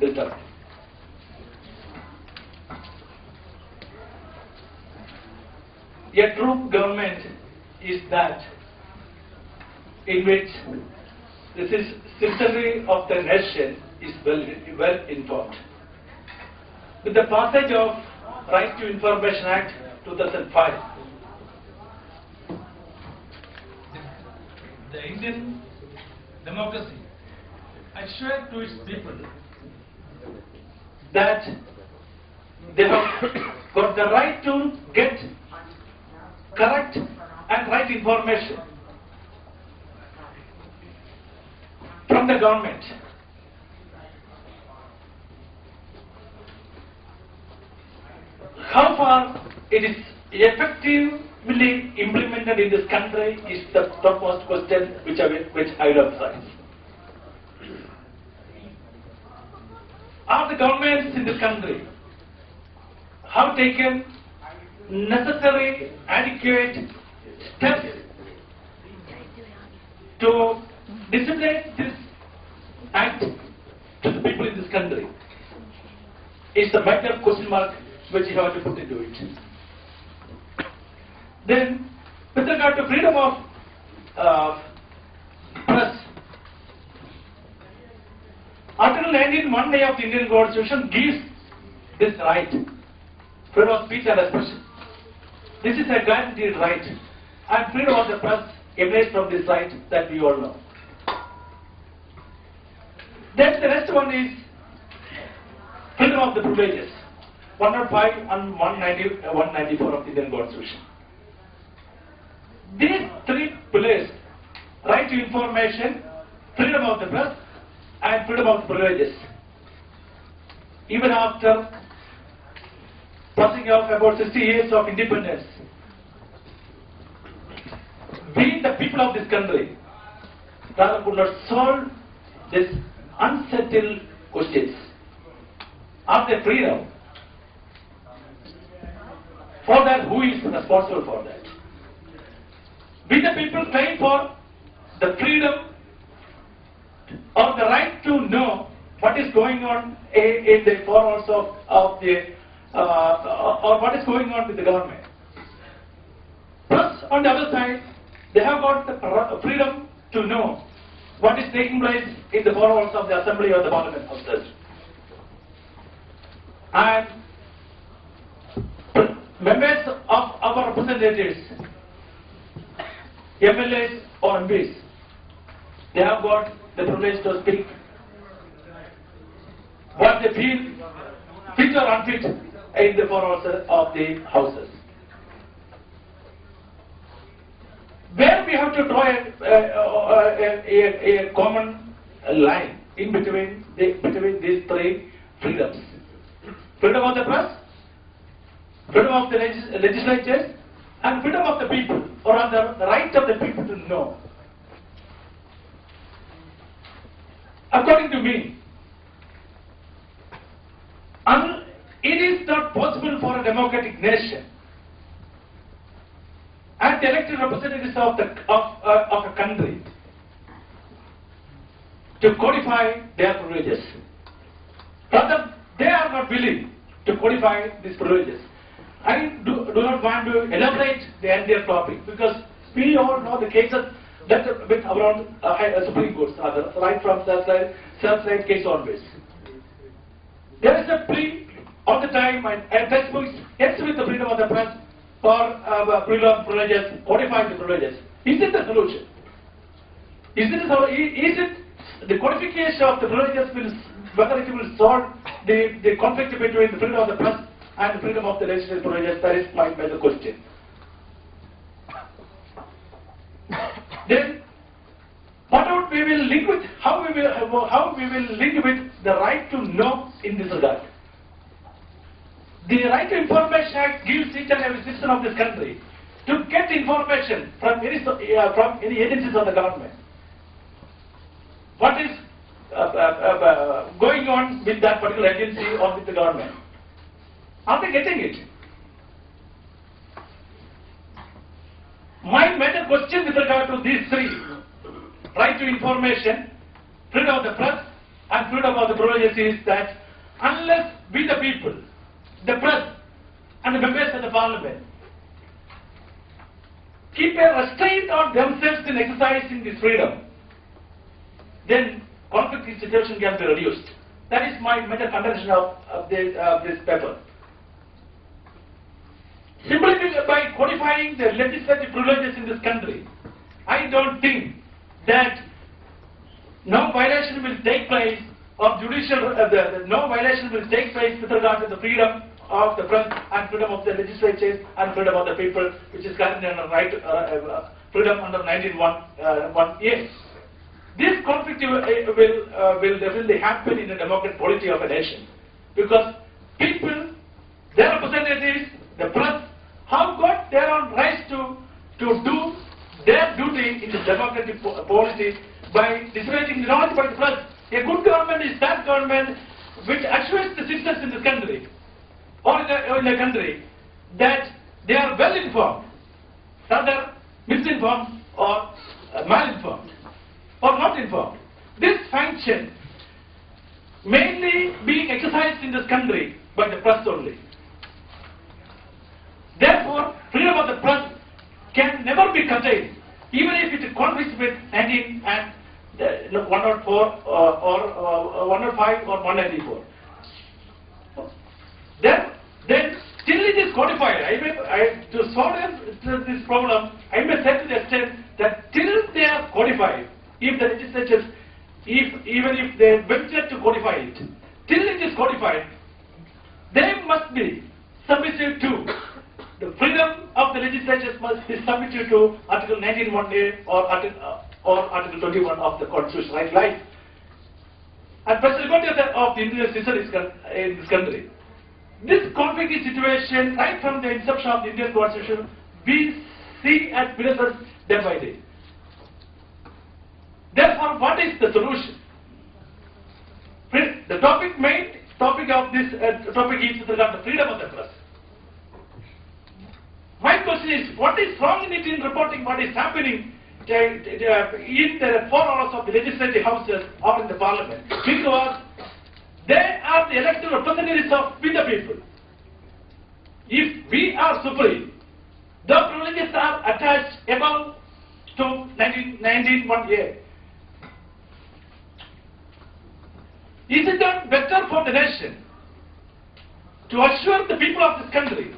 built up. A true government is that in which the citizenry of the nation is well informed. With the passage of Right to Information Act 2005, the Indian democracy assured to its people that they have got the right to get correct and right information from the government. How far it is effectively implemented in this country is the topmost question which I will emphasize. Are the governments in this country have taken necessary, adequate steps to disseminate this act to the people in this country? It's a major question mark which you have to put into it. Then, with regard to freedom of press, Article 19(1)(a) of the Indian Constitution gives this right, freedom of speech and expression. This is a guaranteed right, and freedom of the press emanates from this right that we all know. Then the next one is freedom of the privileges, 105 and 194 of the Indian Constitution. These three pillars, right to information, freedom of the press, and freedom of the privileges, even after passing of about 60 years of independence, we, the people of this country, rather could not solve these unsettled questions. Are there freedom? For that, who is responsible for that? We, the people, claim for the freedom or the right to know what is going on in the four walls of the or what is going on with the government. Plus, on the other side, they have got the freedom to know what is taking place in the four walls of the assembly or the parliament houses. And members of our representatives, MLAs or MPs, they have got the privilege to speak what they feel fit or unfit in the four walls of the houses. Where we have to draw a common line in between these three freedoms: freedom of the press, freedom of the legislatures, and freedom of the people, or rather the right of the people to know. According to me, it is not possible for a democratic nation and the elected representatives of a country to codify their privileges. Rather, they are not willing to codify these privileges. I do not want to elaborate the entire topic because we all know the cases that with around Supreme Courts, right from self-right case onwards. There is a plea all the time and textbooks ends with the freedom of the press or freedom of privileges, codifying the privileges. Is it the solution? Is it the codification of the privileges whether it will solve the conflict between the freedom of the press and the freedom of the legislative privileges? That is my major question. Then, what we will link with, how we will link with the right to know in this regard? The Right to Information Act gives each and every citizen of this country to get information from any agencies of the government. What is going on with that particular agency or with the government? Are they getting it? My major question with regard to these three, right to information, freedom of the press, and freedom of the privileges is that unless we the people, the press and the members of the parliament keep a restraint on themselves in exercising this freedom, then conflict situation can be reduced. That is my major contention of this paper. Simply by codifying the legislative privileges in this country, I don't think that no violation will take place of judicial, no violation will take place with regard to the freedom of the press and freedom of the legislatures and freedom of the people, which is currently under freedom under 19(1)(a). This conflict will definitely happen in the democratic polity of a nation, because people, their representatives, the press, have got their own rights to do their duty in the democratic polity by disseminating knowledge by the press. A good government is that government which assures the citizens in this country or in a country that they are well informed, rather misinformed or malinformed or not informed. This function mainly being exercised in this country by the press only. Therefore, freedom of the press can never be curtailed, even if it conflicts with 19 and 104 or 105 or 194. Then till it is codified, to solve this problem, I may say to the extent that till they are codified, if the legislatures, even if they venture to codify it, till it is codified, they must be submitted to the freedom of the legislatures must be submitted to Article 19(1)(a) or Article 21 of the Constitution, right? Life and personal liberty of the individual citizen in this country. This conflict situation, right from the inception of the Indian Constitution, we see as pillars day by day. Therefore, what is the solution? The main topic of this topic is with regard to freedom of the press. My question is, what is wrong in it in reporting what is happening in the 4 hours of the legislative houses or in the parliament? Because they are the elected representatives of we the people. If we are supreme, the privileges are attached above to 19(1)(a). Is it not better for the nation to assure the people of this country,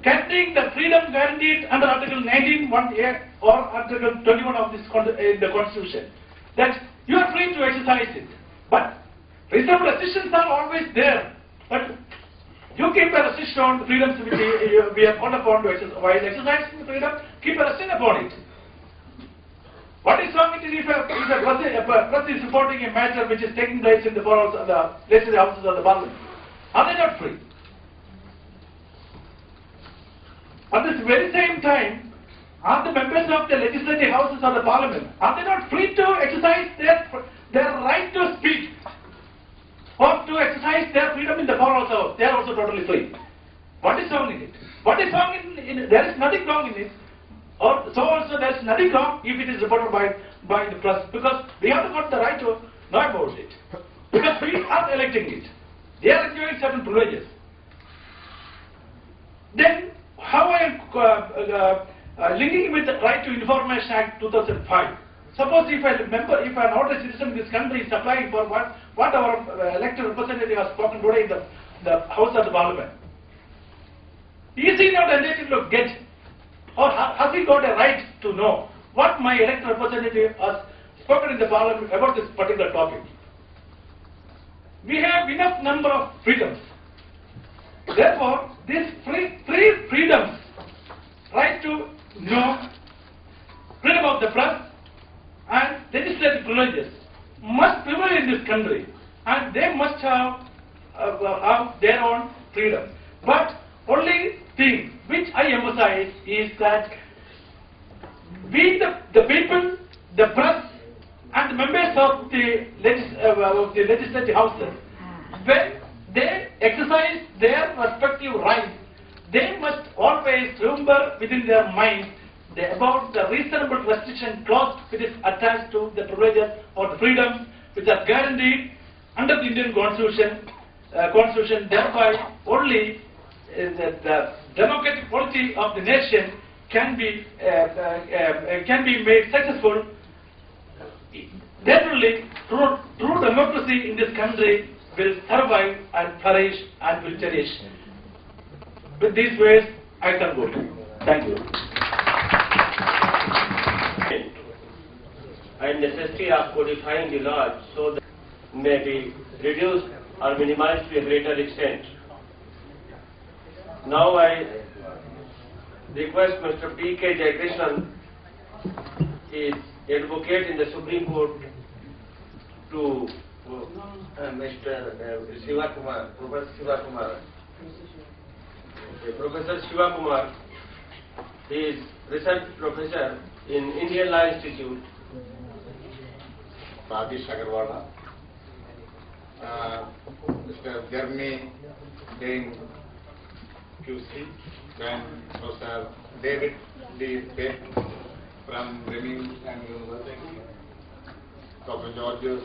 guaranteeing the freedom guaranteed under Article 19(1)(a) or Article 21 of the Constitution, that you are free to exercise it, but reasonable restrictions are always there. But you keep a restriction on the freedoms which we have called upon to exercise. While exercising the freedom, keep a restriction upon it. What is wrong if a press is reporting a matter which is taking place in the legislative houses of the parliament? Are they not free? At this very same time, are the members of the legislative houses of the parliament, are they not free to exercise their right to speak or to exercise their freedom in the floor also? They are also totally free. What is wrong in it? What is wrong in it? There is nothing wrong in it. Or so also there is nothing wrong if it is reported by the press, because we have got the right to know about it. Because we are electing it. They are enjoying certain privileges. Then how I am linking with the Right to Information Act 2005. Suppose if an ordinary citizen in this country is applying for what our elected representative has spoken today in the House of the Parliament, is he not entitled to get, or has he got a right to know what my elected representative has spoken in the Parliament about this particular topic? We have enough number of freedoms. Therefore, these three freedoms, right to know, freedom of the press, and legislative privileges, must prevail in this country, and they must have their own freedom. But only thing which I emphasize is that we, the people, the press, and the members of the legislative houses, when they exercise their respective rights, they must always remember within their mind about the reasonable restriction clause which is attached to the privileges or the freedom which are guaranteed under the Indian Constitution, thereby only the democratic polity of the nation can be made successful. Definitely, true democracy in this country will survive and flourish and will cherish. With these words, I conclude. Thank you. And necessity of codifying the laws so that may be reduced or minimized to a greater extent. Now I request Mr. P.K. Jayakrishnan, he is advocate in the Supreme Court, to Mr. Shiva Kumar, Professor Shiva Kumar. Professor Shiva Kumar, he is research professor in Indian Law Institute. Rajesh Agarwala, Mr. Jeremy Dane QC, then Professor David D. Beck from Birmingham University, Dr. Georgios,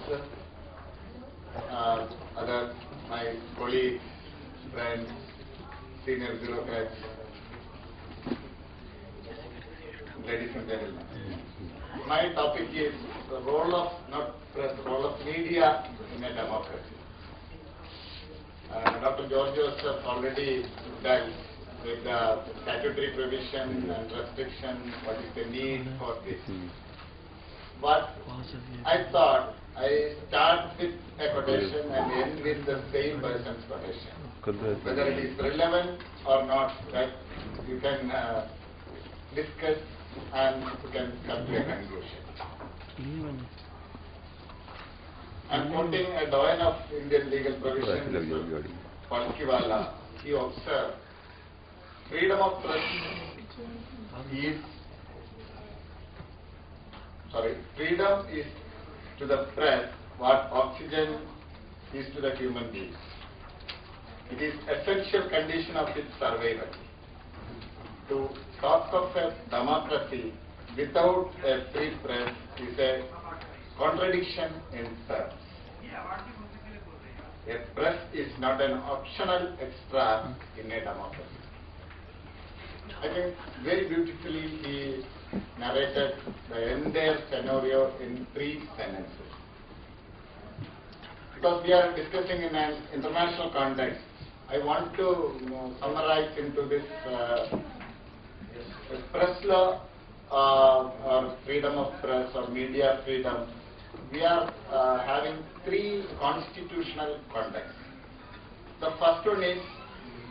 other my colleagues, friends, senior bureaucrats, ladies and gentlemen. My topic is the role of role of media in a democracy. Dr. Georgios has already dealt with the statutory provision and restriction, what is the need for this. But I thought I start with a quotation and end with the same person's quotation. Whether it is relevant or not, that you can discuss and you can come to a conclusion. I am quoting a doyen of Indian legal provisions, Palkiwala. He observed, freedom of press is to the press what oxygen is to the human being. It is essential condition of its survival. To talk of a democracy without a free press is a contradiction in terms. A press is not an optional extra in a democracy. I think very beautifully he narrated the entire scenario in 3 sentences. Because we are discussing in an international context, I want to summarize into this press law or freedom of press or media freedom. We are having 3 constitutional contexts. The first one is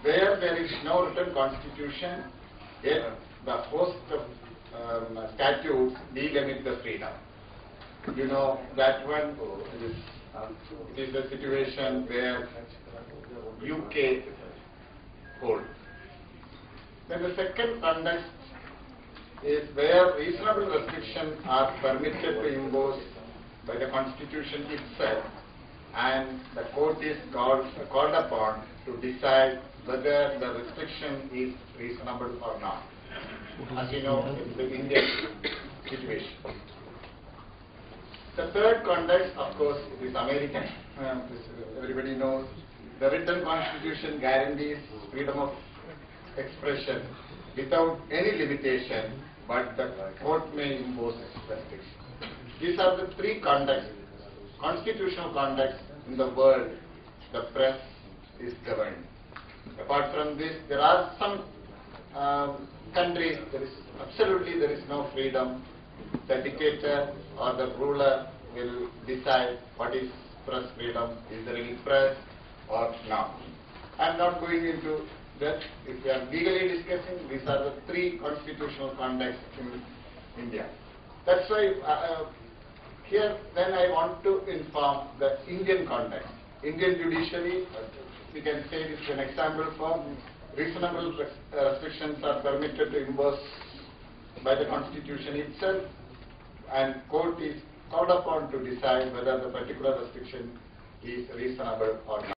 where there is no written constitution, yet the host of statutes delimit the freedom. You know that one. It is a situation where UK holds. Then the second context is where reasonable restrictions are permitted to impose by the Constitution itself, and the court is called upon to decide whether the restriction is reasonable or not. As you know, in the Indian situation. The third context, of course, is American. Everybody knows the written constitution guarantees freedom of expression without any limitation, but the court may impose restrictions. These are the 3 contexts, constitutional contexts in the world the press is governed. Apart from this, there are some countries there is no freedom. The dictator or the ruler will decide what is press freedom, is there any press or not. I am not going into that. If we are legally discussing, these are the 3 constitutional contexts in India. That's why here then I want to inform the Indian context. Indian judiciary, we can say this is an example for reasonable restrictions are permitted to impose by the Constitution itself, and court is called upon to decide whether the particular restriction is reasonable or not.